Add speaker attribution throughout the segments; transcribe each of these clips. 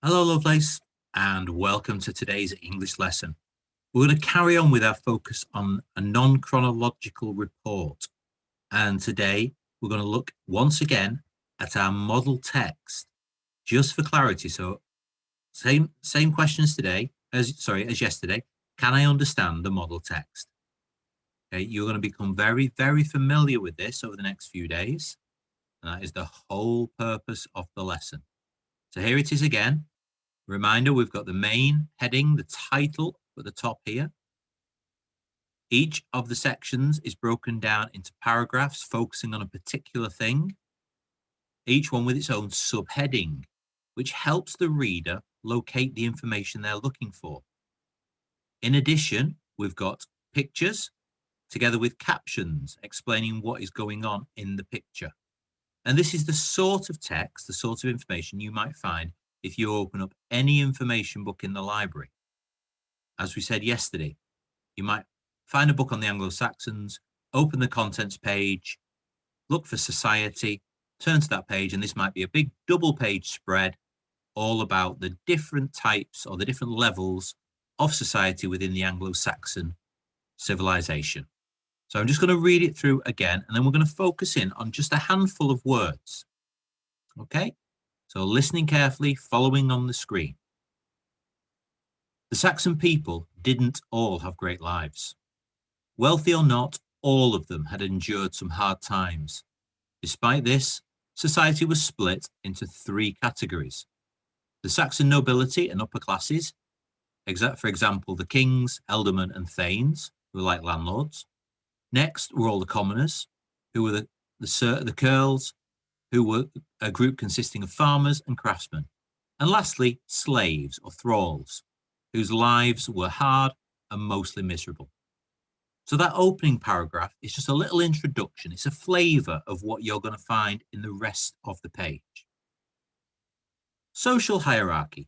Speaker 1: Hello, Lovelace, and welcome to today's English lesson. We're going to carry on with our focus on a non-chronological report. And today we're going to look once again at our model text, just for clarity. So same questions today as yesterday. Can I understand the model text? Okay, you're going to become very, very familiar with this over the next few days. And that is the whole purpose of the lesson. So here it is again. Reminder, we've got the main heading, the title at the top here. Each of the sections is broken down into paragraphs focusing on a particular thing, each one with its own subheading, which helps the reader locate the information they're looking for. In addition, we've got pictures together with captions explaining what is going on in the picture. And this is the sort of text, the sort of information you might find if you open up any information book in the library. As we said yesterday, you might find a book on the Anglo-Saxons, open the contents page, look for society, turn to that page, and this might be a big double-page spread all about the different types or the different levels of society within the Anglo-Saxon civilization. So I'm just going to read it through again, and then we're going to focus in on just a handful of words. Okay? So listening carefully, following on the screen. The Saxon people didn't all have great lives. Wealthy or not, all of them had endured some hard times. Despite this, society was split into three categories. The Saxon nobility and upper classes, for example, the kings, ealdormen, and thanes, who were like landlords. Next were all the commoners, who were the ceorls, who were a group consisting of farmers and craftsmen. And lastly, slaves or thralls, whose lives were hard and mostly miserable. So that opening paragraph is just a little introduction. It's a flavour of what you're going to find in the rest of the page. Social hierarchy.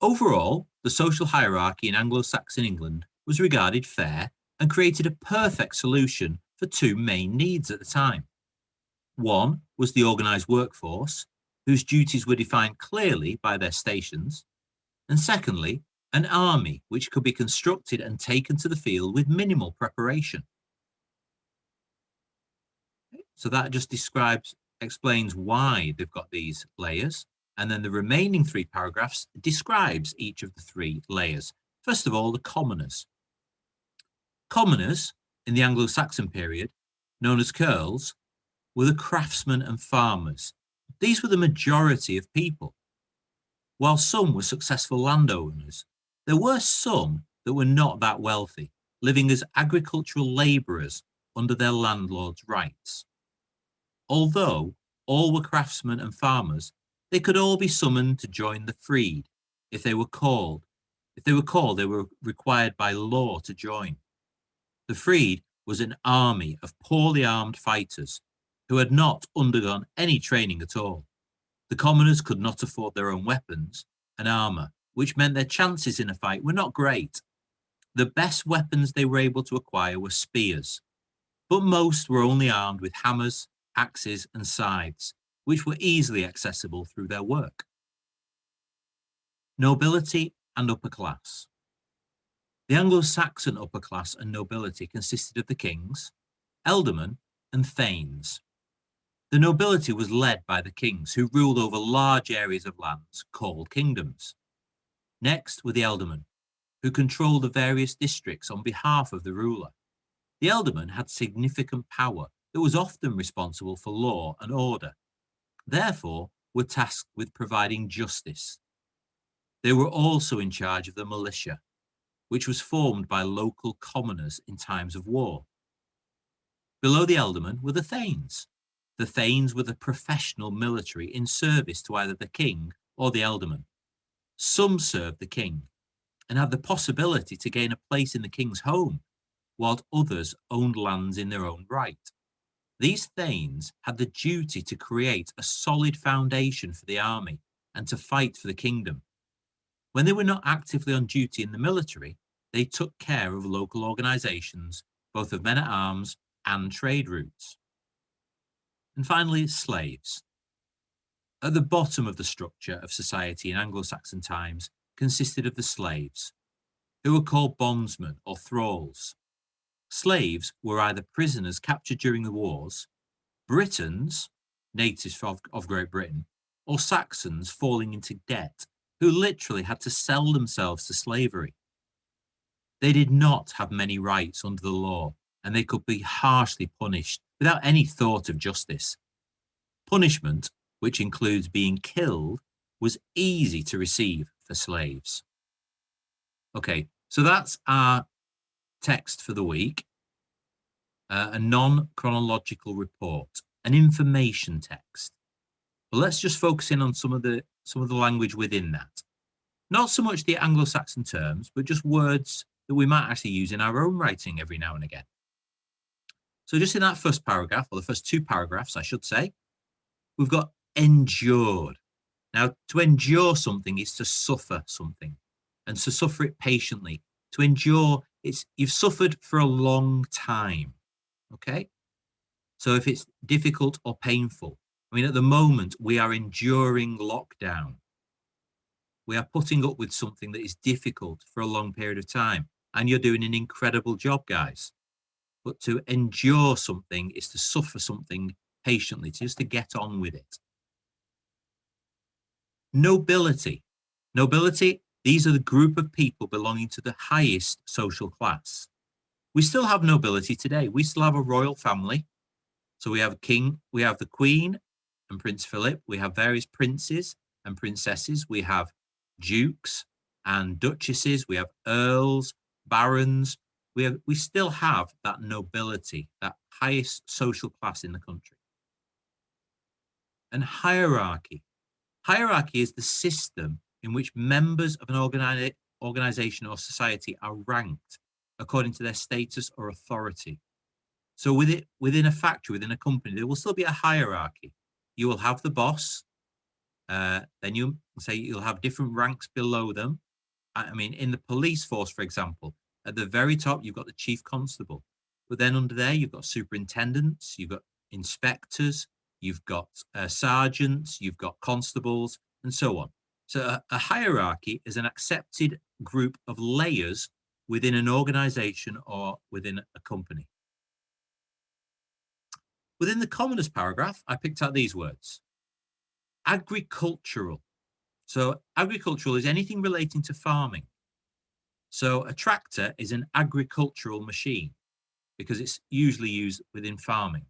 Speaker 1: Overall, the social hierarchy in Anglo-Saxon England was regarded fair and created a perfect solution for two main needs at the time. One was the organised workforce, whose duties were defined clearly by their stations, and secondly, an army which could be constructed and taken to the field with minimal preparation. So that just explains why they've got these layers, and then the remaining three paragraphs describes each of the three layers. First of all, the commoners. Commoners in the Anglo-Saxon period, known as ceorls, were the craftsmen and farmers. These were the majority of people. While some were successful landowners, there were some that were not that wealthy, living as agricultural labourers under their landlord's rights. Although all were craftsmen and farmers, they could all be summoned to join the freed if they were called. If they were called, they were required by law to join. The freed was an army of poorly armed fighters who had not undergone any training at all. The commoners could not afford their own weapons and armour, which meant their chances in a fight were not great. The best weapons they were able to acquire were spears, but most were only armed with hammers, axes, and scythes, which were easily accessible through their work. Nobility and upper class. The Anglo-Saxon upper class and nobility consisted of the kings, ealdormen, and thanes. The nobility was led by the kings, who ruled over large areas of lands called kingdoms. Next were the ealdormen, who controlled the various districts on behalf of the ruler. The ealdormen had significant power that was often responsible for law and order, therefore were tasked with providing justice. They were also in charge of the militia, which was formed by local commoners in times of war. Below the ealdormen were the thanes. The thanes were the professional military in service to either the king or the ealdormen. Some served the king and had the possibility to gain a place in the king's home, while others owned lands in their own right. These thanes had the duty to create a solid foundation for the army and to fight for the kingdom. When they were not actively on duty in the military, they took care of local organisations, both of men-at-arms and trade routes. And finally, slaves. At the bottom of the structure of society in Anglo-Saxon times consisted of the slaves, who were called bondsmen or thralls. Slaves were either prisoners captured during the wars, Britons, natives of Great Britain, or Saxons falling into debt, who literally had to sell themselves to slavery. They did not have many rights under the law, and they could be harshly punished without any thought of justice. Punishment, which includes being killed, was easy to receive for slaves. Okay, so that's our text for the week. A non-chronological report, an information text. But let's just focus in on some of the language within that. Not so much the Anglo-Saxon terms, but just words that we might actually use in our own writing every now and again. So just in that first paragraph, or the first two paragraphs, I should say, we've got endured. Now, to endure something is to suffer something, and to suffer it patiently. To endure, you've suffered for a long time. Okay, so if it's difficult or painful, I mean, at the moment we are enduring lockdown. We are putting up with something that is difficult for a long period of time, and you're doing an incredible job, guys. But to endure something is to suffer something patiently, just to get on with it. Nobility. Nobility, these are the group of people belonging to the highest social class. We still have nobility today. We still have a royal family. So we have a king, we have the Queen and Prince Philip. We have various princes and princesses. We have dukes and duchesses. We have earls, barons. We still have that nobility, that highest social class in the country. And hierarchy. Hierarchy is the system in which members of an organization or society are ranked according to their status or authority. So within a factory, within a company, there will still be a hierarchy. You will have the boss, then you'll have different ranks below them. I mean, in the police force, for example, at the very top, you've got the chief constable. But then under there, you've got superintendents, you've got inspectors, you've got sergeants, you've got constables, and so on. So a hierarchy is an accepted group of layers within an organization or within a company. Within the commonest paragraph, I picked out these words. Agricultural. So agricultural is anything relating to farming. So a tractor is an agricultural machine because it's usually used within farming.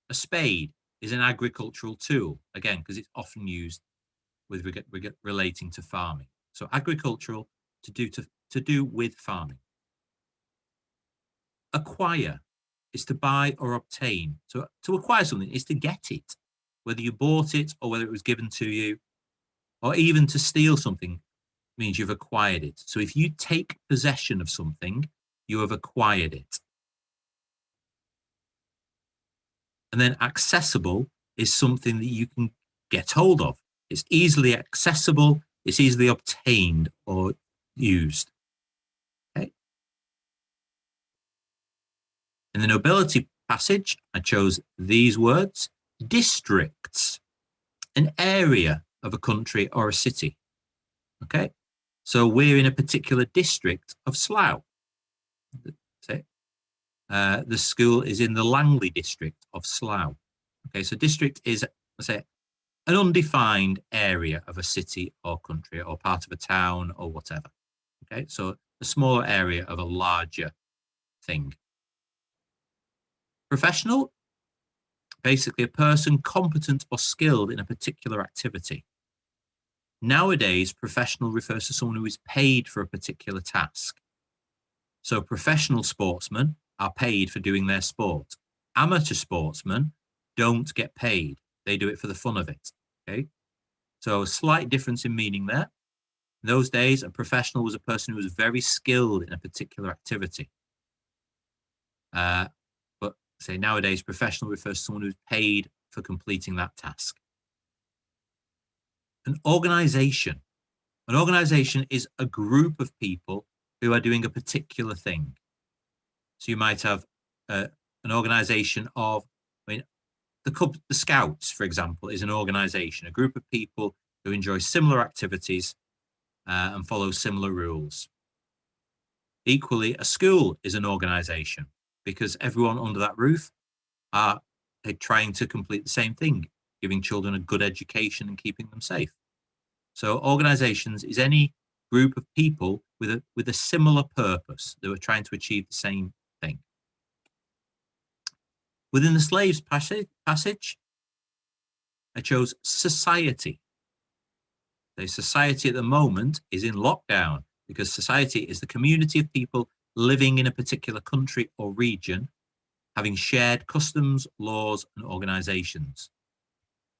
Speaker 1: A spade is an agricultural tool, again, because it's often used with relating to farming. So agricultural to do with farming. Acquire is to buy or obtain. So to acquire something is to get it, whether you bought it or whether it was given to you, or even to steal something means you've acquired it. So if you take possession of something, you have acquired it. And then accessible is something that you can get hold of. It's easily accessible, it's easily obtained or used. Okay. In the nobility passage, I chose these words. Districts, an area of a country or a city. Okay, so we're in a particular district of Slough. The school is in the Langley district of Slough. Okay, so district is, let's say, an undefined area of a city or country or part of a town or whatever. Okay, so a smaller area of a larger thing. Professional, basically a person competent or skilled in a particular activity. Nowadays, professional refers to someone who is paid for a particular task. So professional sportsmen are paid for doing their sport. Amateur sportsmen don't get paid. They do it for the fun of it. Okay, so a slight difference in meaning there. In those days, a professional was a person who was very skilled in a particular activity. But say nowadays, professional refers to someone who's paid for completing that task. An organization. An organization is a group of people who are doing a particular thing. So you might have an organization of, I mean, The Scouts, for example, is an organization, a group of people who enjoy similar activities and follow similar rules. Equally, a school is an organization because everyone under that roof are trying to complete the same thing, giving children a good education and keeping them safe. So organizations is any group of people with a similar purpose that are trying to achieve the same thing. Within the slaves passage, I chose society. The society at the moment is in lockdown because society is the community of people living in a particular country or region, having shared customs, laws, and organizations.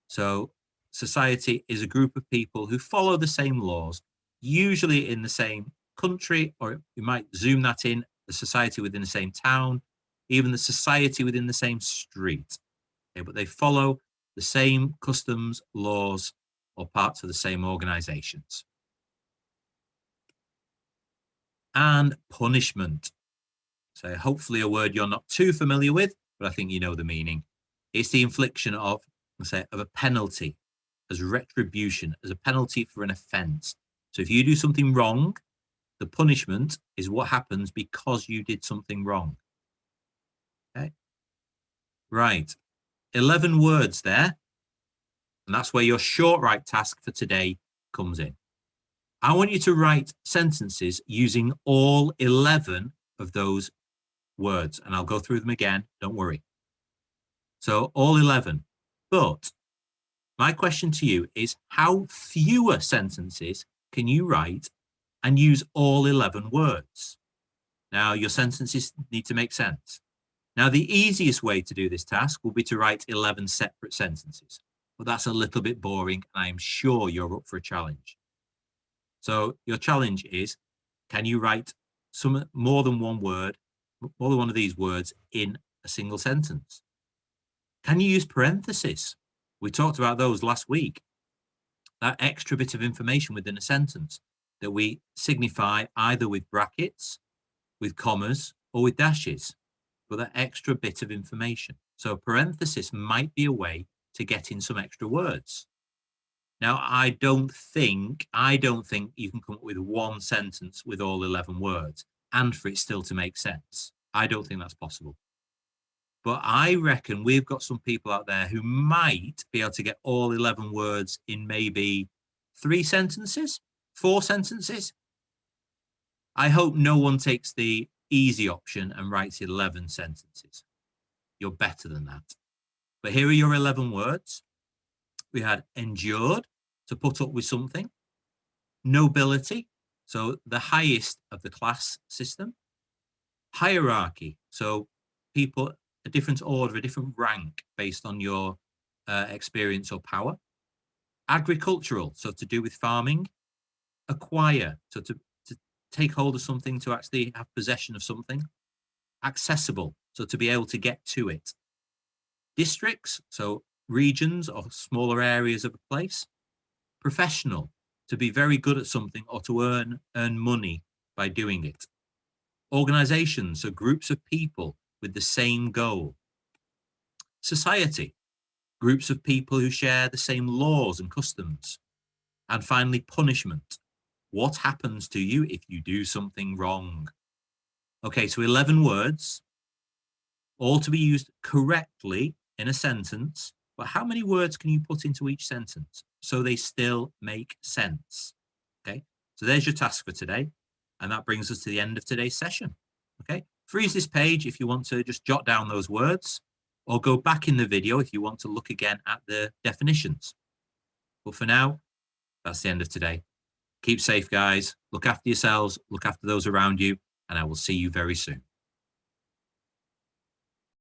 Speaker 1: So society is a group of people who follow the same laws, usually in the same country, or you might zoom that in, the society within the same town, even the society within the same street. Okay, but they follow the same customs, laws, or parts of the same organizations. And punishment. So hopefully a word you're not too familiar with, but I think you know the meaning. It's the infliction of, let's say, of a penalty as retribution, as a penalty for an offense. So if you do something wrong, the punishment is what happens because you did something wrong. Okay. Right. 11 words there. And that's where your short write task for today comes in. I want you to write sentences using all 11 of those words, and I'll go through them again. Don't worry. So all 11. But my question to you is, how fewer sentences can you write and use all 11 words? Now, your sentences need to make sense. Now, the easiest way to do this task will be to write 11 separate sentences, but that's a little bit boring, and I'm sure you're up for a challenge. So your challenge is, can you write more than one of these words in a single sentence? Can you use parentheses? We talked about those last week. That extra bit of information within a sentence that we signify either with brackets, with commas, or with dashes, but that extra bit of information. So a parenthesis might be a way to get in some extra words. Now, I don't think you can come up with one sentence with all 11 words and for it still to make sense. I don't think that's possible. But I reckon we've got some people out there who might be able to get all 11 words in maybe 3 sentences, 4 sentences. I hope no one takes the easy option and writes 11 sentences. You're better than that. But here are your 11 words. We had endured, to put up with something. Nobility, so the highest of the class system. Hierarchy, so people, a different order, a different rank based on your experience or power. Agricultural, so to do with farming. Acquire, so to take hold of something, to actually have possession of something. Accessible, so to be able to get to it. Districts, so regions or smaller areas of a place. Professional, to be very good at something or to earn money by doing it. Organizations, so groups of people with the same goal. Society, groups of people who share the same laws and customs. And finally, punishment. What happens to you if you do something wrong? Okay, so 11 words, all to be used correctly in a sentence, but how many words can you put into each sentence so they still make sense? Okay, so there's your task for today, and that brings us to the end of today's session. Okay, freeze this page if you want to just jot down those words, or go back in the video if you want to look again at the definitions. But for now, that's the end of today. Keep safe, guys. Look after yourselves, look after those around you, and I will see you very soon.